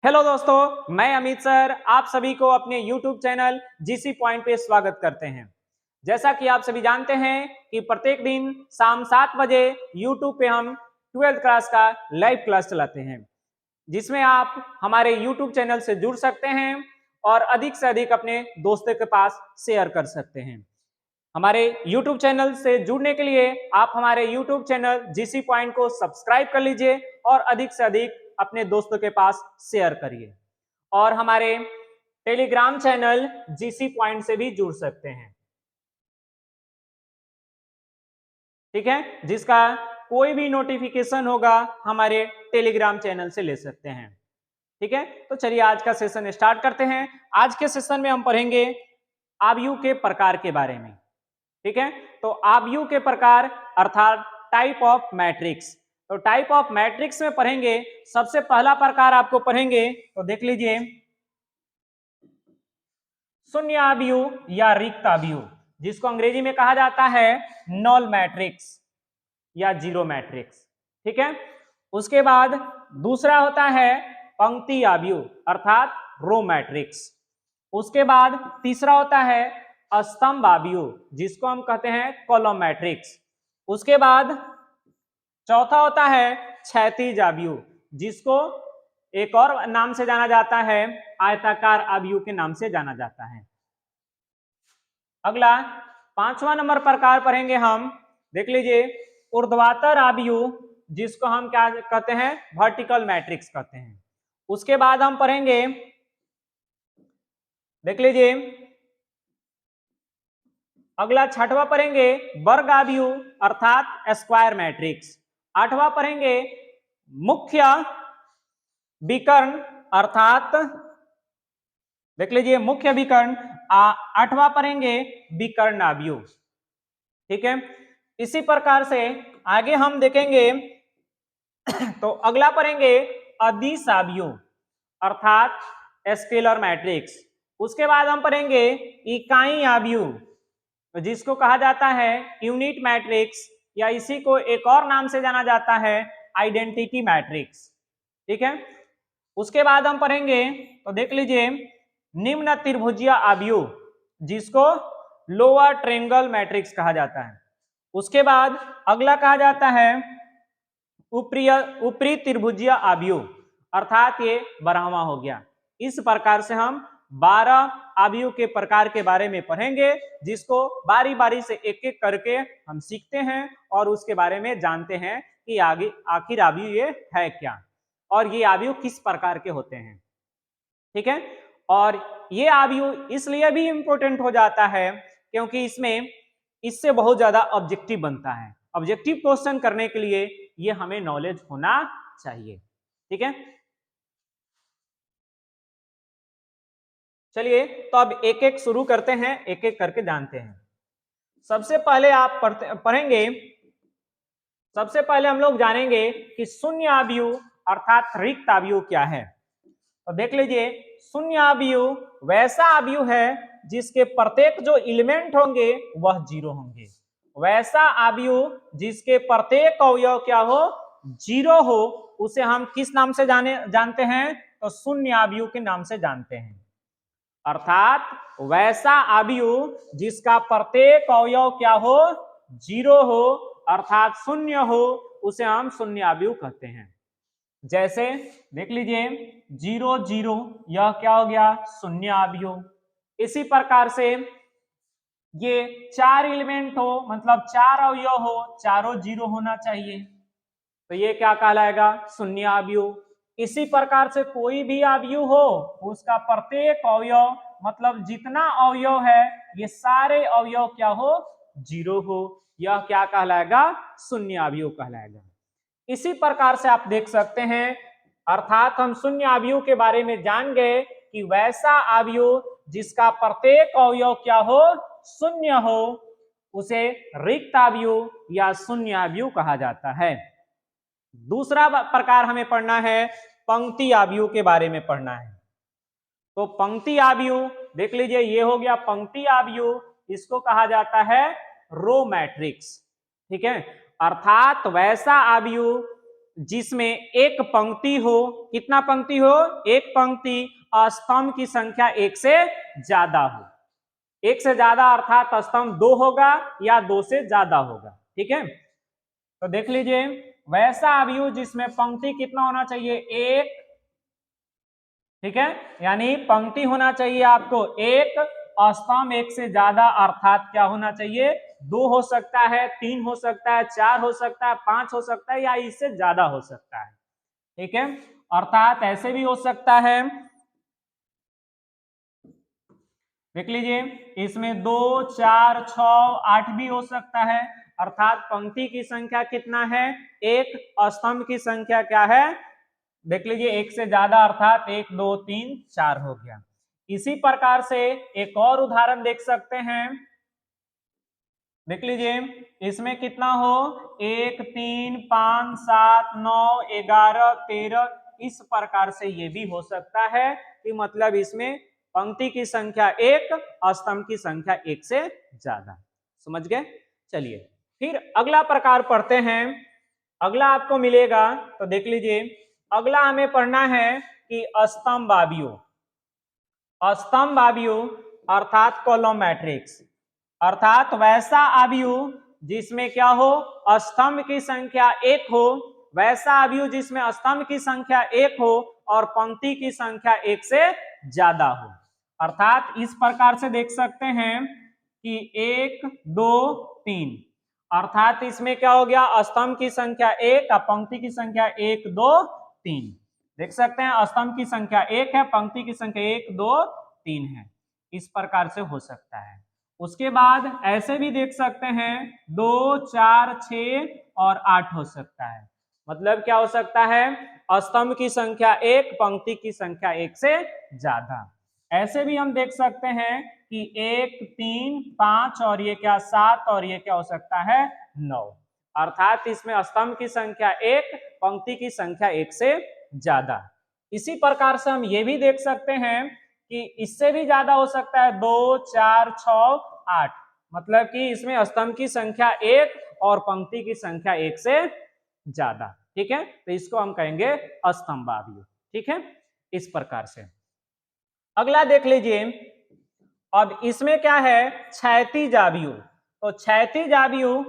Hello दोस्तों, मैं Amit sir आप सभी को अपने YouTube चैनल जीसी पॉइंट पे स्वागत करते हैं। जैसा कि आप सभी जानते हैं कि प्रत्येक दिन शाम 7 बजे YouTube पे हम 12th क्लास का लाइव क्लास चलाते हैं, जिसमें आप हमारे YouTube चैनल से जुड़ सकते हैं और अधिक से अधिक अपने दोस्तों के पास शेयर कर सकते हैं। हमारे YouTube चैनल से जुड़ने के लिए आप हमारे YouTube चैनल जीसी पॉइंट को सब्सक्राइब कर लीजिए और अधिक से अधिक अपने दोस्तों के पास शेयर करिए और हमारे टेलीग्राम चैनल जीसी पॉइंट से भी जुड़ सकते हैं। ठीक है, जिसका कोई भी नोटिफिकेशन होगा हमारे टेलीग्राम चैनल से ले सकते हैं। ठीक है, तो चलिए आज का सेशन स्टार्ट करते हैं। आज के सेशन में हम पढ़ेंगे आव्यूह के प्रकार के बारे में। ठीक है, तो आव्यूह के प्रकार अर्थात टाइप ऑफ मैट्रिक्स। तो टाइप ऑफ मैट्रिक्स में पढ़ेंगे, सबसे पहला प्रकार आपको पढ़ेंगे तो देख लीजिए, शून्य आव्यूह या रिक्त आव्यूह, जिसको अंग्रेजी में कहा जाता है नॉल मैट्रिक्स या जीरो मैट्रिक्स। ठीक है, उसके बाद दूसरा होता है पंक्ति आव्यूह अर्थात रो मैट्रिक्स। उसके बाद तीसरा होता है स्तंभ आव्यूह, जिसको हम कहते हैं कॉलम मैट्रिक्स। उसके बाद चौथा होता है क्षैतिज आव्यूह, जिसको एक और नाम से जाना जाता है आयताकार आव्यूह के नाम से जाना जाता है। अगला 5वां नंबर प्रकार पढ़ेंगे हम, देख लीजिए, ऊर्ध्वाधर आव्यूह, जिसको हम क्या कहते हैं वर्टिकल मैट्रिक्स कहते हैं। उसके बाद हम पढ़ेंगे, देख लीजिए, अगला 6वां पढ़ेंगे वर्ग आव्यूह अर्थात स्क्वायर मैट्रिक्स। 8वां पढ़ेंगे मुख्य विकर्ण अर्थात, देख लीजिए, मुख्य विकर्ण। 8वां पढ़ेंगे विकर्ण आव्यूह। ठीक है, इसी प्रकार से आगे हम देखेंगे तो अगला पढ़ेंगे अदिश आव्यूह अर्थात स्केलर मैट्रिक्स। उसके बाद हम पढ़ेंगे इकाई आव्यूह, जिसको कहा जाता है यूनिट मैट्रिक्स या इसी को एक और नाम से जाना जाता है आइडेंटिटी मैट्रिक्स। ठीक है, उसके बाद हम पढ़ेंगे तो देख लीजिए निम्न त्रिभुजीय आव्यूह, जिसको लोअर ट्रायंगल मैट्रिक्स कहा जाता है। उसके बाद अगला कहा जाता है ऊपरी त्रिभुजीय आव्यूह अर्थात ये 12वां हो गया। इस प्रकार से हम 12 आव्यूह के प्रकार के बारे में पढ़ेंगे, जिसको बारी बारी से एक एक करके हम सीखते हैं और उसके बारे में जानते हैं कि आगे आखिर आव्यूह ये है क्या और ये आव्यूह किस प्रकार के होते हैं। ठीक है, और ये आव्यूह इसलिए भी इंपॉर्टेंट हो जाता है क्योंकि इससे बहुत ज्यादा ऑब्जेक्टिव बनता है। ऑब्जेक्टिव क्वेश्चन करने के लिए ये हमें नॉलेज होना चाहिए। ठीक है, चलिए तो अब एक एक शुरू करते हैं, एक एक करके जानते हैं। सबसे पहले आप पढ़ेंगे, सबसे पहले हम लोग जानेंगे कि शून्य आव्यूह अर्थात रिक्त आव्यूह क्या है। तो देख लीजिए, शून्य आव्यूह वैसा आव्यूह है जिसके प्रत्येक जो एलिमेंट होंगे वह जीरो होंगे। वैसा आव्यूह जिसके प्रत्येक अवयव क्या हो, जीरो हो, उसे हम किस नाम से जानते हैं, तो शून्य आव्यूह के नाम से जानते हैं। अर्थात वैसा आव्यूह जिसका प्रत्येक अवयव क्या हो, जीरो हो अर्थात शून्य हो, उसे हम शून्य आव्यूह कहते हैं। जैसे देख लीजिए 0 0, यह क्या हो गया, शून्य आव्यूह। इसी प्रकार से ये 4 एलिमेंट हो मतलब 4 अवयव हो, चारों जीरो होना चाहिए, तो ये क्या कहलाएगा, शून्य आव्यूह। इसी प्रकार से कोई भी आव्यूह हो, उसका प्रत्येक अवयव मतलब जितना अवयव है ये सारे अवयव क्या हो, जीरो हो, यह क्या कहलाएगा, शून्य आव्यूह कहलाएगा। इसी प्रकार से आप देख सकते हैं, अर्थात हम शून्य आव्यूह के बारे में जान गए कि वैसा आव्यूह जिसका प्रत्येक अवयव क्या हो, शून्य हो, उसे रिक्त आव्यूह या शून्य आव्यूह कहा जाता है। दूसरा प्रकार हमें पढ़ना है, पंक्ति आव्यूह के बारे में पढ़ना है। तो पंक्ति आव्यूह देख लीजिए, ये हो गया पंक्ति आव्यूह, इसको कहा जाता है रो मैट्रिक्स। ठीक है, अर्थात वैसा आव्यूह जिसमें एक पंक्ति हो, कितना पंक्ति हो, एक पंक्ति, स्तंभ की संख्या एक से ज्यादा हो। एक से ज्यादा अर्थात स्तंभ दो होगा या दो से ज्यादा होगा। ठीक है, तो देख लीजिए, वैसा अवयव जिसमें पंक्ति कितना होना चाहिए, एक। ठीक है, यानी पंक्ति होना चाहिए आपको एक, स्तंभ एक से ज्यादा अर्थात क्या होना चाहिए, दो हो सकता है, तीन हो सकता है, चार हो सकता है, पांच हो सकता है या इससे ज्यादा हो सकता है। ठीक है, अर्थात ऐसे भी हो सकता है, देख लीजिए, इसमें दो, चार, छ, आठ भी हो सकता है। अर्थात पंक्ति की संख्या कितना है, एक, स्तंभ की संख्या क्या है, देख लीजिए, एक से ज्यादा अर्थात एक, दो, तीन, चार हो गया। इसी प्रकार से एक और उदाहरण देख सकते हैं, देख लीजिए, इसमें कितना हो, एक, तीन, पांच, सात, नौ, 11, 13, इस प्रकार से ये भी हो सकता है कि मतलब इसमें पंक्ति की संख्या एक, स्तंभ की संख्या एक से ज्यादा। समझ गए? चलिए फिर अगला प्रकार पढ़ते हैं। अगला आपको मिलेगा, तो देख लीजिए, अगला हमें पढ़ना है कि स्तंभ अवयव। स्तंभ अवयव अर्थात कॉलम मैट्रिक्स, अर्थात वैसा अवयव जिसमें क्या हो, स्तंभ की संख्या एक हो, वैसा अवयव जिसमें स्तंभ की संख्या एक हो और पंक्ति की संख्या एक से ज्यादा हो। अर्थात इस प्रकार से देख सकते हैं कि एक, दो, तीन, अर्थात इसमें क्या हो गया, स्तंभ की संख्या एक और पंक्ति की संख्या एक, दो, तीन। देख सकते हैं स्तंभ की संख्या एक है, पंक्ति की संख्या एक, दो, तीन है। इस प्रकार से हो सकता है। उसके बाद ऐसे भी देख सकते हैं, दो, चार, छह और आठ हो सकता है। मतलब क्या हो सकता है, स्तंभ की संख्या एक, पंक्ति की संख्या एक से ज्यादा। ऐसे भी हम देख सकते हैं कि एक, तीन, पांच और ये क्या, सात और ये क्या हो सकता है, नौ। अर्थात इसमें स्तंभ की संख्या एक, पंक्ति की संख्या एक से ज्यादा। इसी प्रकार से हम ये भी देख सकते हैं कि इससे भी ज्यादा हो सकता है, दो, चार, छ, आठ। मतलब कि इसमें स्तंभ की संख्या एक और पंक्ति की संख्या एक से ज्यादा। ठीक है, तो इसको हम कहेंगे स्तंभ अवयव। ठीक है, इस प्रकार से। अगला देख लीजिए, अब इसमें क्या है, क्षैतिज अवयव। तो क्षैतिज अवयव,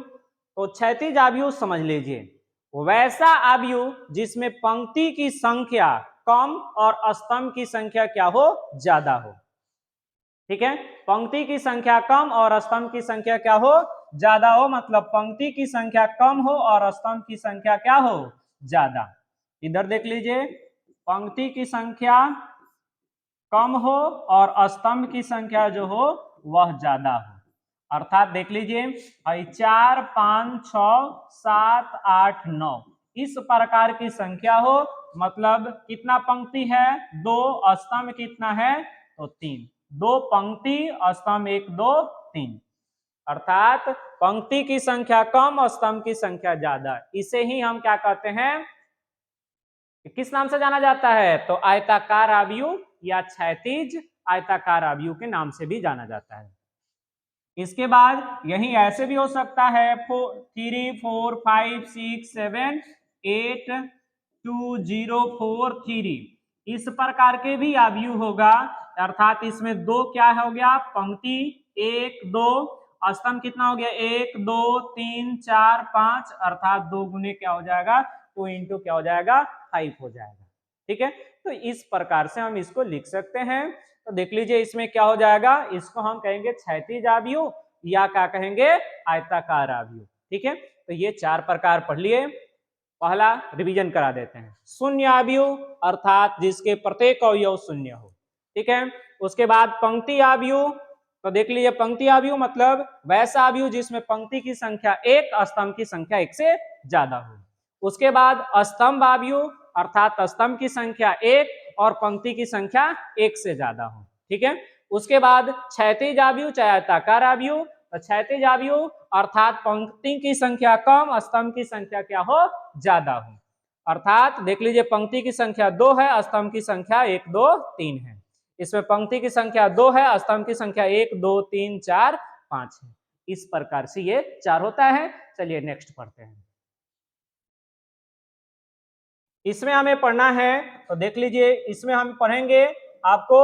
तो क्षैतिज अवयव समझ लीजिए, वैसा अवयव जिसमें पंक्ति की संख्या कम और स्तंभ की संख्या क्या हो, ज्यादा हो। ठीक है, पंक्ति की संख्या कम और स्तंभ की संख्या क्या हो, ज्यादा हो। मतलब पंक्ति की संख्या कम हो और स्तंभ की संख्या क्या हो, ज्यादा। इधर देख लीजिए, पंक्ति की संख्या कम हो और स्तंभ की संख्या जो हो वह ज्यादा हो। अर्थात देख लीजिए, 4, 5, 6, 7, 8, 9 इस प्रकार की संख्या हो। मतलब कितना पंक्ति है, दो, स्तंभ कितना है, तो तीन। दो पंक्ति, स्तंभ एक, दो, तीन। अर्थात पंक्ति की संख्या कम, स्तंभ की संख्या ज्यादा। इसे ही हम क्या कहते हैं, किस नाम से जाना जाता है, तो आयताकार अवयव या क्षैतिज आयताकार अवयव के नाम से भी जाना जाता है। इसके बाद यही ऐसे भी हो सकता है, 3, 4, 5, 6, 7, 8, 2, 0, 4, 3 इस प्रकार के भी अवयव होगा। अर्थात इसमें दो क्या हो गया, पंक्ति एक, दो, स्तंभ कितना हो गया, एक, दो, तीन, चार, पांच। अर्थात दो गुने क्या हो जाएगा, 2 इंटू क्या हो जाएगा, 5 हो जाएगा। ठीक है, तो इस प्रकार से हम इसको लिख सकते हैं। तो देख लीजिए, इसमें क्या हो जाएगा, इसको हम कहेंगे क्षैतिज अवयव या क्या कहेंगे, आयताकार अवयव। ठीक है, तो ये चार प्रकार पढ़ लिए। पहला रिवीजन करा देते हैं, शून्य अवयव अर्थात जिसके प्रत्येक अवयव शून्य हो। ठीक है, उसके बाद पंक्ति अवयव। तो देख लीजिए, पंक्ति अवयव मतलब वैसा अवयव जिसमें पंक्ति की संख्या एक, स्तंभ की संख्या एक से ज्यादा हो। उसके बाद स्तंभ अवयव अर्थात स्तंभ की संख्या एक और पंक्ति की संख्या एक से ज्यादा हो। ठीक है, उसके बाद क्षैतिज अवयव चाहे आयताकार अवयव। तो क्षैतिज अवयव अर्थात पंक्ति की संख्या कम, स्तंभ की संख्या क्या हो, ज्यादा हो। अर्थात देख लीजिए, पंक्ति की संख्या दो है, स्तंभ की संख्या एक, दो, तीन है। इसमें पंक्ति की संख्या दो है, स्तंभ की संख्या एक, दो, तीन, चार, पांच है। इस प्रकार से ये चार होता है। चलिए नेक्स्ट पढ़ते हैं। इसमें हमें पढ़ना है तो देख लीजिए, इसमें हम पढ़ेंगे आपको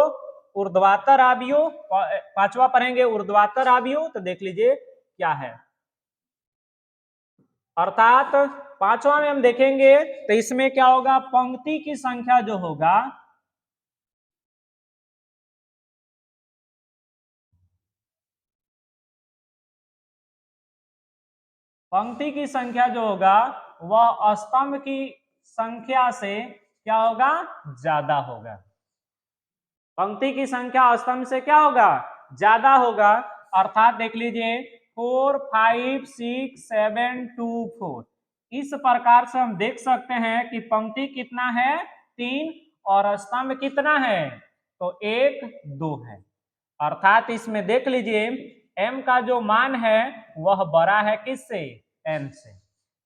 ऊर्ध्वाधर आव्यूह, पांचवा पढ़ेंगे ऊर्ध्वाधर आव्यूह, तो देख लीजिए क्या है। अर्थात पांचवा में हम देखेंगे तो इसमें क्या होगा, पंक्ति की संख्या जो होगा, पंक्ति की संख्या जो होगा वह स्तंभ की संख्या से क्या होगा, ज्यादा होगा। पंक्ति की संख्या स्तंभ से क्या होगा, ज्यादा होगा। अर्थात देख लीजिए 4 5 6 7 2 4, इस प्रकार से हम देख सकते हैं कि पंक्ति कितना है, 3, और स्तंभ कितना है, तो 1 2 है। अर्थात इसमें देख लीजिए m का जो मान है वह बड़ा है किससे, n से।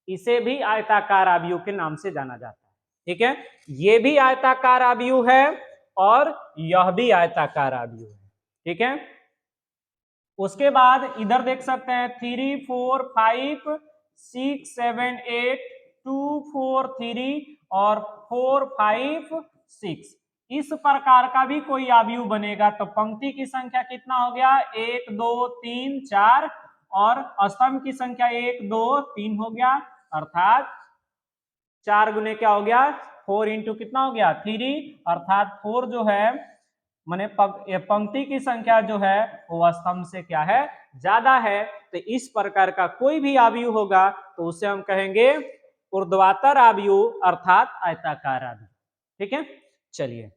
इसे भी आयताकार आव्यूह के नाम से जाना जाता है। ठीक है, ये भी आयताकार आव्यूह है और यह भी आयताकार आव्यूह है। ठीक है, उसके बाद इधर देख सकते हैं 3 4 5 6 7 8 2 4 3 और 4 5 6, इस प्रकार का भी कोई आव्यूह बनेगा तो पंक्ति की संख्या कितना हो गया, 1 2 3 4, और स्तंभ की संख्या 1 2 3 हो गया। अर्थात 4 गुने क्या हो गया, 4 इंटू कितना हो गया, 3, अर्थात 4 जो है माने पंक्ति की संख्या जो है वो स्तंभ से क्या है, ज्यादा है। तो इस प्रकार का कोई भी आव्यूह होगा तो उसे हम कहेंगे ऊर्ध्वाधर आव्यूह अर्थात आयताकार आव्यूह। ठीक है, चलिए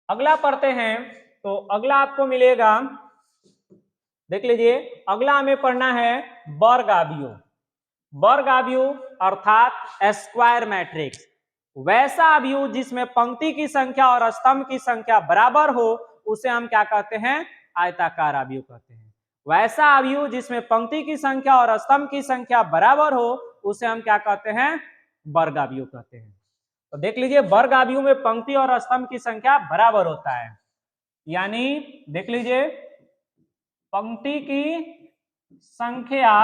अगला पढ़ते हैं। तो अगला आपको मिलेगा, देख लीजिए अगला हमें पढ़ना है वर्ग आव्यूह। वर्ग आव्यूह अर्थात स्क्वायर मैट्रिक्स, वैसा आव्यूह जिसमें पंक्ति की संख्या और स्तंभ की संख्या बराबर हो उसे हम क्या कहते हैं, आयताकार आव्यूह कहते हैं। वैसा आव्यूह जिसमें पंक्ति की संख्या और स्तंभ की संख्या बराबर हो उसे हम क्या कहते हैं, वर्ग आव्यूह कहते हैं। तो देख लीजिए वर्ग आव्यूह में पंक्ति और स्तंभ की संख्या बराबर होता है, यानी देख लीजिए पंक्ति की संख्या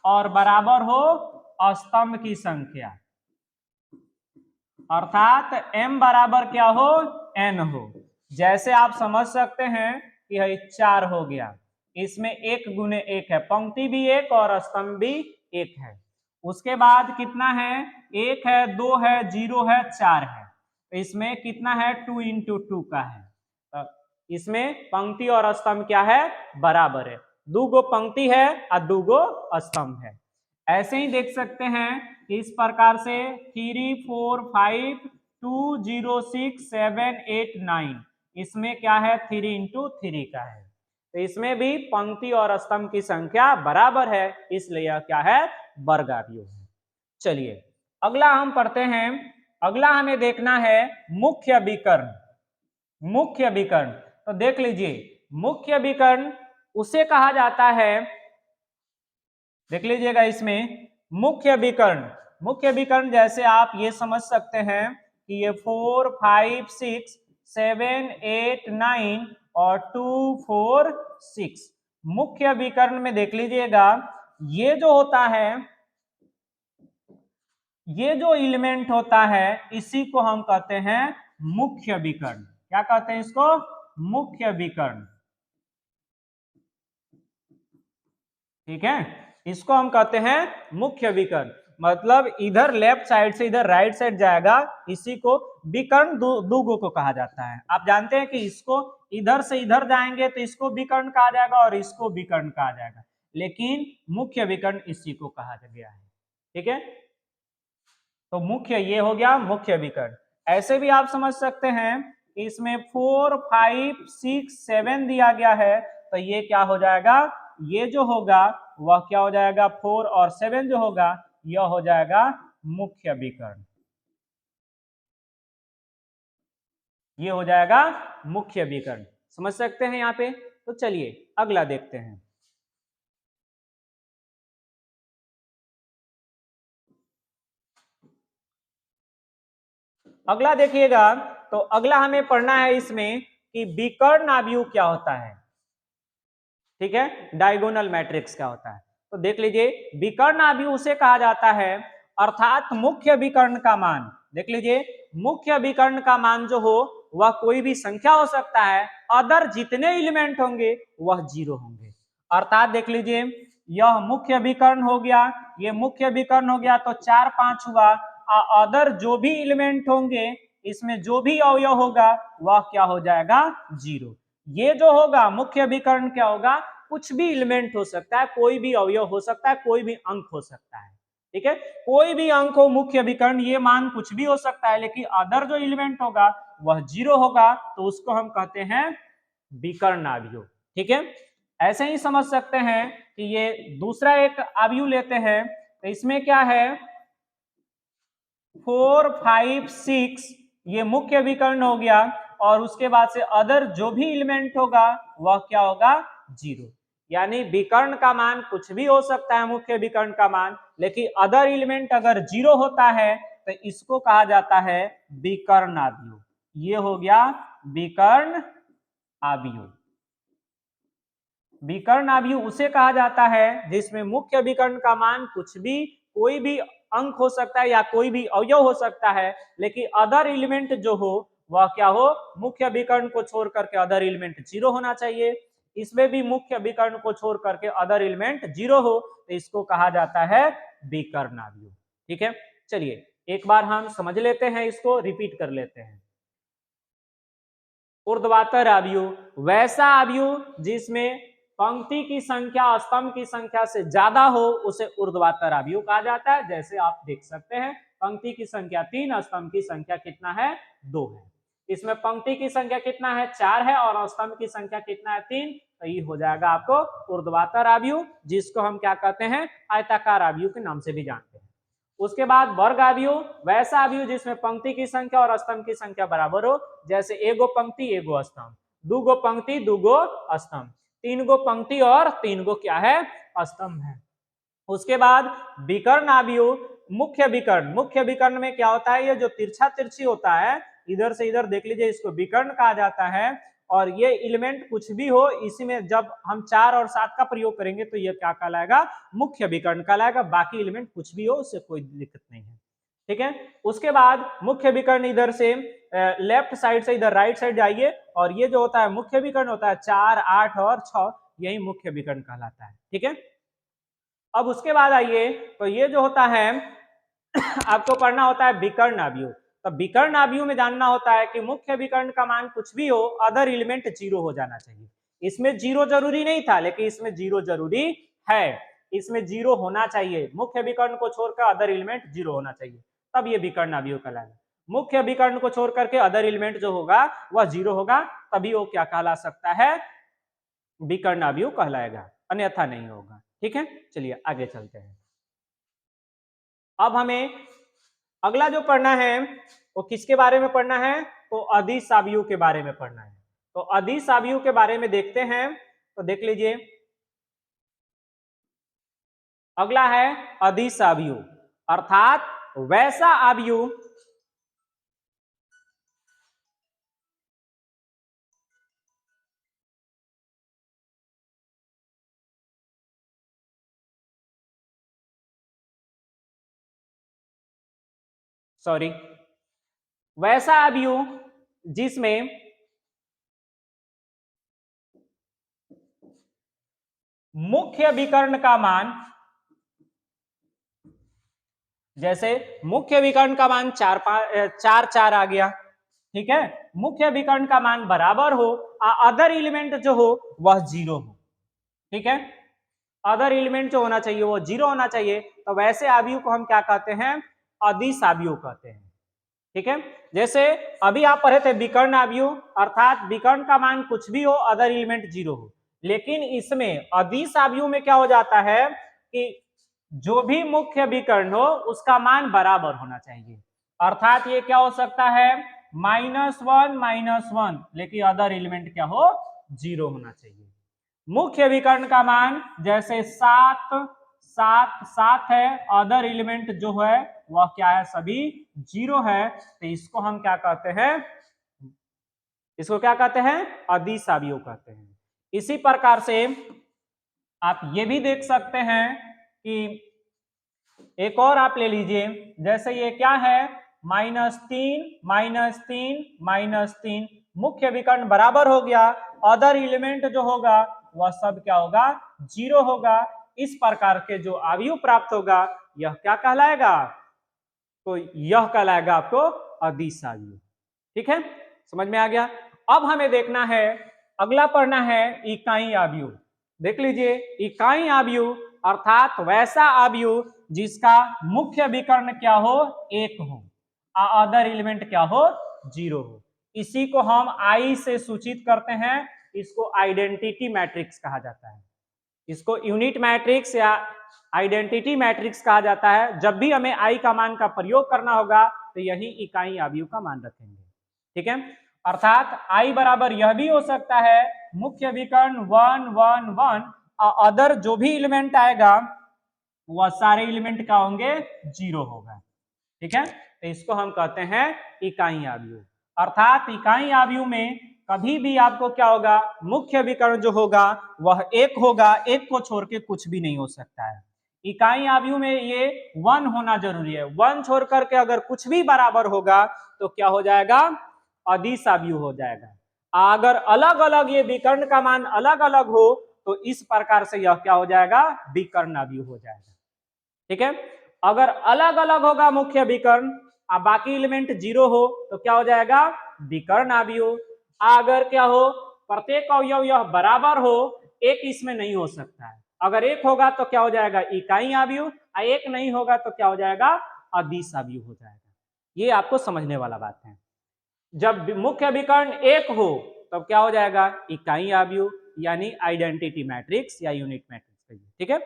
और बराबर हो स्तंभ की संख्या, अर्थात m बराबर क्या हो, n हो। जैसे आप समझ सकते हैं कि यह 4 हो गया, इसमें 1 गुने 1 है, पंक्ति भी 1 और स्तंभ भी 1 है। उसके बाद कितना है, 1 है 2 है 0 है 4 है, तो इसमें कितना है, 2 इंटू 2 का है। तो इसमें पंक्ति और स्तंभ क्या है, बराबर है। 2 गो पंक्ति है और 2 गो स्तंभ है। ऐसे ही देख सकते हैं इस प्रकार से 3 4 5 2 0 6 7 8 9, इसमें क्या है, 3 इंटू 3 का है। तो इसमें भी पंक्ति और स्तंभ की संख्या बराबर है, इसलिए यह क्या है, वर्ग आव्यूह है। चलिए अगला हम पढ़ते हैं। अगला हमें देखना है मुख्य विकर्ण। मुख्य विकर्ण, तो देख लीजिए मुख्य विकर्ण उसे कहा जाता है, देख लीजिएगा इसमें मुख्य विकर्ण, मुख्य विकर्ण जैसे आप ये समझ सकते हैं कि ये 4 5 6 7 8 9 और 2 4 6, मुख्य विकर्ण में देख लीजिएगा ये जो होता है, ये जो एलिमेंट होता है इसी को हम कहते हैं मुख्य विकर्ण। क्या कहते हैं इसको, मुख्य विकर्ण। ठीक है, इसको हम कहते हैं मुख्य विकर्ण। मतलब इधर लेफ्ट साइड से इधर राइट साइड जाएगा, इसी को विकर्ण दुगो को कहा जाता है। आप जानते हैं कि इसको इधर से इधर जाएंगे तो इसको विकर्ण कहा जाएगा और इसको विकर्ण कहा जाएगा, लेकिन मुख्य विकर्ण इसी को कहा गया है। ठीक है, तो मुख्य ये हो गया मुख्य विकर्ण। ऐसे भी आप समझ सकते हैं इसमें 4 5 6 7 दिया गया है, तो ये क्या हो जाएगा, ये जो होगा वह क्या हो जाएगा, 4 और 7 जो होगा यह हो जाएगा मुख्य विकर्ण। ये हो जाएगा मुख्य विकर्ण, समझ सकते हैं यहाँ पे। तो चलिए अगला देखते हैं। अगला देखिएगा, तो अगला हमें पढ़ना है इसमें कि विकर्ण आव्यूह क्या होता है। ठीक है, डायगोनल मैट्रिक्स क्या होता है। तो देख लीजिए विकर्ण अवयव उसे कहा जाता है, अर्थात मुख्य विकर्ण का मान, देख लीजिए मुख्य विकर्ण का मान जो हो वह कोई भी संख्या हो सकता है, अदर जितने एलिमेंट होंगे वह 0 होंगे। अर्थात देख लीजिए यह मुख्य विकर्ण हो गया, ये मुख्य विकर्ण हो गया तो 4 5 हुआ, अदर जो भी एलिमेंट होंगे इसमें जो भी अवयव होगा वह क्या हो जाएगा 0। ये जो होगा मुख्य विकर्ण क्या होगा, कुछ भी एलिमेंट हो सकता है, कोई भी अवयव हो सकता है, कोई भी अंक हो सकता है, ठीक है, कोई भी अंक हो मुख्य विकर्ण, ये मान कुछ भी हो सकता है, लेकिन अदर जो एलिमेंट होगा वह 0 होगा, तो उसको हम कहते हैं विकर्ण अवयव। ठीक है, ऐसे ही समझ सकते हैं कि ये दूसरा एक अवयव लेते हैं, तो इसमें क्या है 4 5 6 ये मुख्य विकर्ण हो गया, और उसके बाद से अदर जो भी एलिमेंट होगा वह क्या होगा 0। यानी विकर्ण का मान कुछ भी हो सकता है मुख्य विकर्ण का मान, लेकिन अदर एलिमेंट अगर 0 होता है तो इसको कहा जाता है विकर्ण अवयव। ये हो गया विकर्ण अवयव। विकर्ण अवयव उसे कहा जाता है जिसमें मुख्य विकर्ण का मान कुछ भी, कोई भी अंक हो सकता है या कोई भी अवयव हो सकता है, लेकिन अदर एलिमेंट जो हो वह क्या हो, मुख्य विकर्ण को छोड़ करके अदर एलिमेंट 0 होना चाहिए। इसमें भी मुख्य विकर्ण को छोड़ करके अदर एलिमेंट 0 हो, तो इसको कहा जाता है विकर्ण अवयव। ठीक है, चलिए एक बार हम समझ लेते हैं, इसको रिपीट कर लेते हैं। ऊर्ध्वाधर अवयव वैसा अवयव जिसमें पंक्ति की संख्या स्तंभ की संख्या से ज्यादा हो उसे ऊर्ध्वाधर अवयव कहा जाता है। जैसे आप देख सकते हैं पंक्ति की संख्या 3, स्तंभ की संख्या कितना है 2 है। इसमें पंक्ति की संख्या कितना है 4 है और स्तंभ की संख्या कितना है 3, तो ये हो जाएगा आपको ऊर्ध्वाधर अवयव, जिसको हम क्या कहते हैं आयताकार अवयव के नाम से भी जानते हैं। उसके बाद वर्ग अवयव वैसा अवयव जिसमें पंक्ति की संख्या और स्तंभ की संख्या बराबर हो, जैसे एगो पंक्ति एगो स्तंभ, दूगो पंक्ति दूगो स्तंभ, 3 गो पंक्ति और 3 गो क्या है स्तंभ है। उसके बाद विकर्ण अवयव मुख्य विकर्ण, मुख्य विकर्ण में क्या होता है, ये जो तिरछा तिरछी होता है इधर से इधर देख लीजिए, इसको विकर्ण कहा जाता है। और ये एलिमेंट कुछ भी हो, इसी में जब हम 4 और 7 का प्रयोग करेंगे तो ये क्या कहलाएगा मुख्य विकर्ण कहलाएगा। बाकी एलिमेंट कुछ भी हो उससे कोई दिक्कत नहीं है। ठीक है, उसके बाद मुख्य विकर्ण इधर से लेफ्ट साइड से इधर राइट साइड जाइए, और ये जो होता है मुख्य विकर्ण होता है 4 8 और 6, यही मुख्य विकर्ण कहलाता है। ठीक है, अब उसके बाद आइए, तो ये जो होता है आपको पढ़ना होता है विकर्ण अवयव। तो विकर्ण अवयव में जानना होता है कि मुख्य विकर्ण का मान कुछ भी हो, अदर एलिमेंट 0 हो जाना चाहिए। इसमें 0 जरूरी नहीं था, लेकिन इसमें 0 जरूरी है, इसमें 0 होना चाहिए, मुख्य विकर्ण को छोड़कर अदर एलिमेंट 0 होना चाहिए, तब ये विकर्ण अवयव कहलाएगा। मुख्य विकर्ण को छोड़ करके अदर एलिमेंट जो होगा वह 0 होगा, तभी वो क्या कहला सकता है विकर्ण अवयव कहलाएगा, अन्यथा नहीं होगा। ठीक है, चलिए आगे चलते हैं। अब हमें अगला जो पढ़ना है वो किसके बारे में पढ़ना है, तो अदिश अवयव के बारे में पढ़ना है। तो अदिश अवयव के बारे में देखते हैं, तो देख लीजिए अगला है अदिश अवयव, अर्थात वैसा अवयव वैसा अवयव जिसमें मुख्य विकर्ण का मान, जैसे मुख्य विकर्ण का मान 4 4 आ गया, ठीक है, मुख्य विकर्ण का मान बराबर हो, अदर एलिमेंट जो हो वह 0 हो। ठीक है, अदर एलिमेंट जो होना चाहिए वो 0 होना चाहिए, तो वैसे अवयव को हम क्या कहते हैं अदिश अवयव कहते हैं। ठीक है, जैसे अभी आप पढ़े थे विकर्ण अवयव, अर्थात विकर्ण का मान कुछ भी हो, अदर एलिमेंट 0 हो, लेकिन इसमें अदिश अवयव में क्या हो जाता है कि जो भी मुख्य विकर्ण हो उसका मान बराबर होना चाहिए। अर्थात ये क्या हो सकता है -1 लेकिन अदर एलिमेंट क्या हो 0 होना चाहिए। मुख्य विकर्ण का मान जैसे 7 7 7 है, अदर एलिमेंट जो है वह क्या है सभी 0 है, तो इसको हम क्या कहते हैं, इसको क्या कहते हैं अदिश अवयव कहते हैं। इसी प्रकार से आप ये भी देख सकते हैं कि एक और आप ले लीजिए, जैसे ये क्या है, -3 -3 -3, मुख्य विकर्ण बराबर हो गया, अदर एलिमेंट जो होगा वह सब क्या होगा, 0 होगा। इस प्रकार के जो अवयव प्राप्त होगा यह क्या कहलाएगा, तो यह कहलाएगा आपको अदिश अवयव। ठीक है, समझ में आ गया। अब हमें देखना है, अगला पढ़ना है इकाई अवयव। देख लीजिए, इकाई अवयव अर्थात वैसा अवयव जिसका मुख्य विकर्ण क्या हो, 1 हो, अदर एलिमेंट क्या हो, 0 हो। इसी को हम आई से सूचित करते हैं, इसको आइडेंटिटी मैट्रिक्स कहा जाता है, इसको यूनिट मैट्रिक्स या आइडेंटिटी मैट्रिक्स कहा जाता है। जब भी हमें आई का मान का प्रयोग करना होगा तो यही इकाई अवयव का मान रखेंगे। ठीक है, अर्थात आई बराबर यह भी हो सकता है, मुख्य विकर्ण 1 1 1, अदर जो भी एलिमेंट आएगा वह सारे एलिमेंट क्या होंगे, 0 होगा। ठीक है, तो इसको हम कहते हैं इकाई अवयव। अर्थात इकाई अवयव में कभी भी आपको क्या होगा, मुख्य विकर्ण जो होगा वह 1 होगा, 1 को छोड़ के कुछ भी नहीं हो सकता है। इकाई अवयव में ये 1 होना जरूरी है, 1 छोड़ करके अगर कुछ भी बराबर होगा तो क्या हो जाएगा, अदिश अवयव हो जाएगा। अगर अलग अलग ये विकर्ण का मान अलग अलग हो तो इस प्रकार से यह क्या हो जाएगा, विकर्ण अवयव हो जाएगा। ठीक है, अगर अलग अलग होगा मुख्य विकर्ण और बाकी एलिमेंट 0 हो तो क्या हो जाएगा, विकर्ण अवयव। अगर क्या हो, प्रत्येक अवयव यह बराबर हो, एक इसमें नहीं हो सकता है, अगर एक होगा तो क्या हो जाएगा, इकाई अवयव, और एक नहीं होगा तो क्या हो जाएगा, अदिश अवयव हो जाएगा। ये आपको समझने वाला बात है। जब मुख्य विकर्ण 1 हो तब क्या हो जाएगा, इकाई अवयव यानी आइडेंटिटी मैट्रिक्स या यूनिट मैट्रिक्स। ठीक है,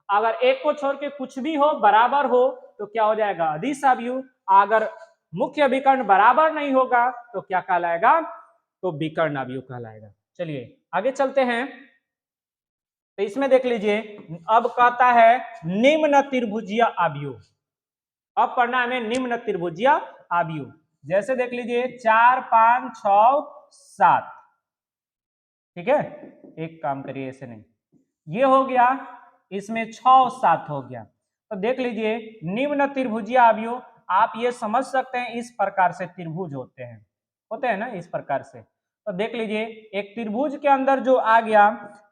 अगर एक को छोड़ के कुछ भी हो, बराबर हो तो क्या हो जाएगा, अदिश अवयव। अगर मुख्य विकर्ण बराबर नहीं होगा तो क्या कहलाएगा, तो विकर्ण अवयव कहलाएगा। चलिए आगे चलते हैं, तो इसमें देख लीजिए, अब कहता है निम्न त्रिभुजीय अवयव। अब पढ़ना हमें निम्न त्रिभुजीय अवयव। जैसे देख लीजिए 4 5 6 7। ठीक है, एक काम करिए, ऐसे नहीं, ये हो गया, इसमें 6 और 7 हो गया। तो देख लीजिए निम्न त्रिभुजीय अवयव, आप ये समझ सकते हैं इस प्रकार से त्रिभुज होते हैं ना, इस प्रकार से। तो देख लीजिए एक त्रिभुज के अंदर जो आ गया,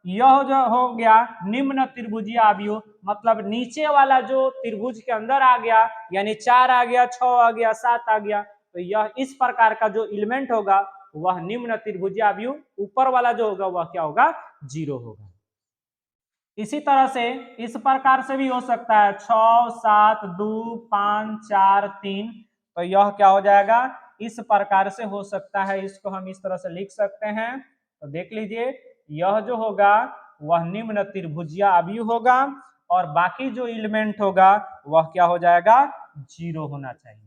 यह जो हो गया निम्न त्रिभुजीय अवयव, मतलब नीचे वाला जो त्रिभुज के अंदर आ गया, यानी 4 आ गया, 6 आ गया, 7 आ गया, तो यह इस प्रकार का जो एलिमेंट होगा वह निम्न त्रिभुजीय अवयव, ऊपर वाला जो होगा वह क्या होगा, 0 होगा। इसी तरह से इस प्रकार से भी हो सकता है 6 7 2 5 4 3, तो यह क्या हो जाएगा, इस प्रकार से हो सकता है। इसको हम इस तरह से लिख सकते हैं, तो देख लीजिए यह जो होगा वह निम्न त्रिभुजीय अवयव होगा, और बाकी जो एलिमेंट होगा वह क्या हो जाएगा, 0 होना चाहिए।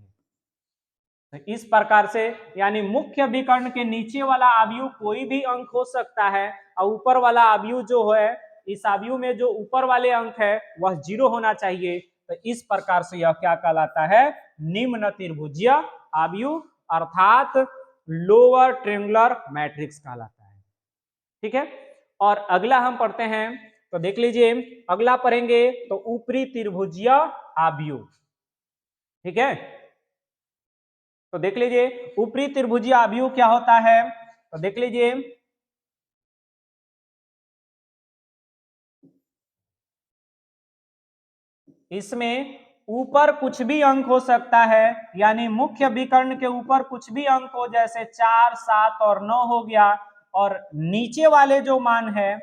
तो इस प्रकार से यानी मुख्य विकर्ण के नीचे वाला अवयव कोई भी अंक हो सकता है, और ऊपर वाला अवयव जो है, इस अवयव में जो ऊपर वाले अंक है वह 0 होना चाहिए। तो इस प्रकार से यह क्या कहलाता है, निम्न त्रिभुजीय अवयव अर्थात लोअर ट्रायंगुलर मैट्रिक्स कहलाता है। ठीक है, और अगला हम पढ़ते हैं, तो देख लीजिए अगला पढ़ेंगे तो ऊपरी त्रिभुजीय अवयव। ठीक है, तो देख लीजिए ऊपरी त्रिभुजीय अवयव क्या होता है, तो देख लीजिए इसमें ऊपर कुछ भी अंक हो सकता है, यानी मुख्य विकर्ण के ऊपर कुछ भी अंक हो, जैसे 4 7 और 9 हो गया, और नीचे वाले जो मान है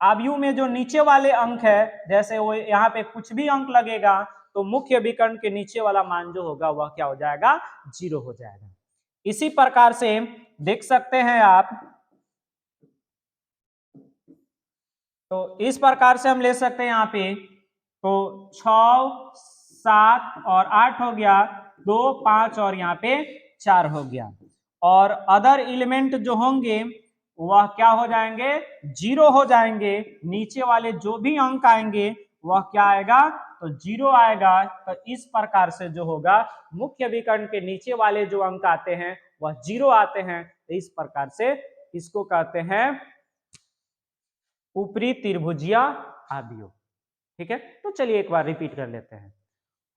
अवयव में जो नीचे वाले अंक है, जैसे वो यहाँ पे कुछ भी अंक लगेगा तो मुख्य विकर्ण के नीचे वाला मान जो होगा वह क्या हो जाएगा, 0 हो जाएगा। इसी प्रकार से देख सकते हैं आप, तो इस प्रकार से हम ले सकते हैं यहाँ पे, तो 6 7 और 8 हो गया, 2 5 और यहाँ पे 4 हो गया, और अदर एलिमेंट जो होंगे वह क्या हो जाएंगे, 0 हो जाएंगे। नीचे वाले जो भी अंक आएंगे वह क्या आएगा, तो 0 आएगा। तो इस प्रकार से जो होगा मुख्य विकर्ण के नीचे वाले जो अंक आते हैं वह 0 आते हैं। तो इस प्रकार से इसको कहते हैं ऊपरी त्रिभुजीय अवयव। ठीक है, तो चलिए एक बार रिपीट कर लेते हैं।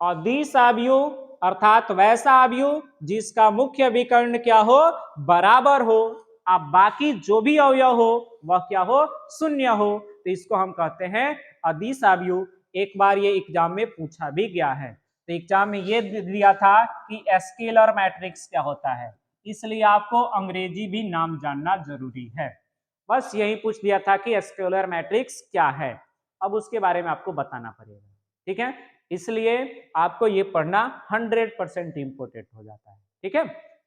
अदिश अवयव अर्थात वैसा अवयव जिसका मुख्य विकर्ण क्या हो, बराबर हो, अब बाकी जो भी अवयव हो वह क्या हो, शून्य हो, तो इसको हम कहते हैं अदिश अवयव। एक बार ये एग्जाम में पूछा भी गया है, तो एग्जाम में ये दिया था कि स्केलर मैट्रिक्स क्या होता है, इसलिए आपको अंग्रेजी भी नाम जानना जरूरी है। बस यही पूछ दिया था कि स्केलर मैट्रिक्स क्या है, अब उसके बारे में आपको बताना पड़ेगा। ठीक है, इसलिए आपको ये पढ़ना 100% इंपोर्टेंट हो जाता है। ठीक है,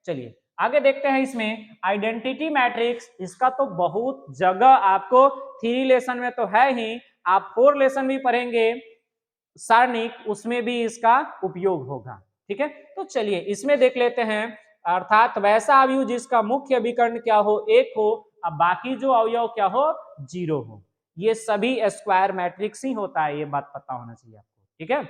चलिए आगे देखते हैं। इसमें आइडेंटिटी मैट्रिक्स, इसका तो बहुत जगह आपको 3 लेसन में तो है ही, आप 4 लेसन भी पढ़ेंगे सारणिक, उसमें भी इसका उपयोग होगा। ठीक है, तो चलिए इसमें देख लेते हैं। अर्थात वैसा अवयव जिसका मुख्य विकर्ण क्या हो, 1 हो, अब बाकी जो अवयव क्या हो, 0 हो। ये सभी स्क्वायर मैट्रिक्स ही होता है, ये बात पता होना चाहिए आपको। ठीक है,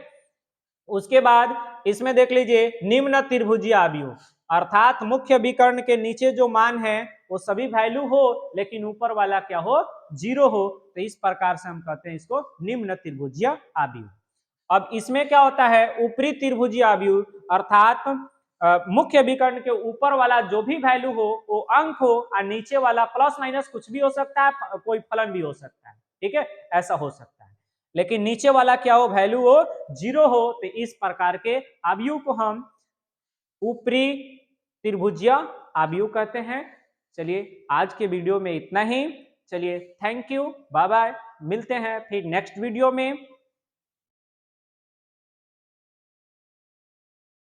उसके बाद इसमें देख लीजिए निम्न त्रिभुजीय अवयव, अर्थात मुख्य विकर्ण के नीचे जो मान है वो सभी वैल्यू हो लेकिन ऊपर वाला क्या हो, 0 हो, तो इस प्रकार से हम कहते हैं इसको निम्न त्रिभुजीय अवयव। अब इसमें क्या होता है, ऊपरी त्रिभुजीय अवयव अर्थात मुख्य विकर्ण के ऊपर वाला जो भी वैल्यू हो वो अंक हो, और नीचे वाला प्लस माइनस कुछ भी हो सकता है, कोई फलन भी हो सकता है। ठीक है, ऐसा हो सकता है, लेकिन नीचे वाला क्या हो, वैल्यू हो 0 हो, तो इस प्रकार के अवयव को हम ऊपरी त्रिभुजीय अवयव कहते हैं। चलिए आज के वीडियो में इतना ही। चलिए थैंक यू, बाय बाय, मिलते हैं फिर नेक्स्ट वीडियो में।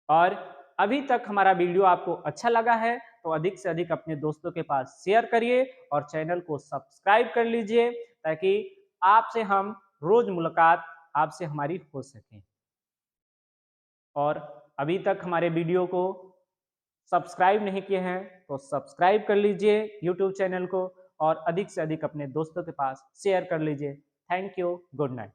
और अभी तक हमारा वीडियो आपको अच्छा लगा है तो अधिक से अधिक अपने दोस्तों के पास शेयर करिए और चैनल को सब्सक्राइब कर लीजिए, ताकि आपसे हम रोज मुलाकात आपसे हमारी हो सके। और अभी तक हमारे वीडियो को सब्सक्राइब नहीं किए हैं तो सब्सक्राइब कर लीजिए यूट्यूब चैनल को, और अधिक से अधिक अपने दोस्तों के पास शेयर कर लीजिए। Thank you, good night.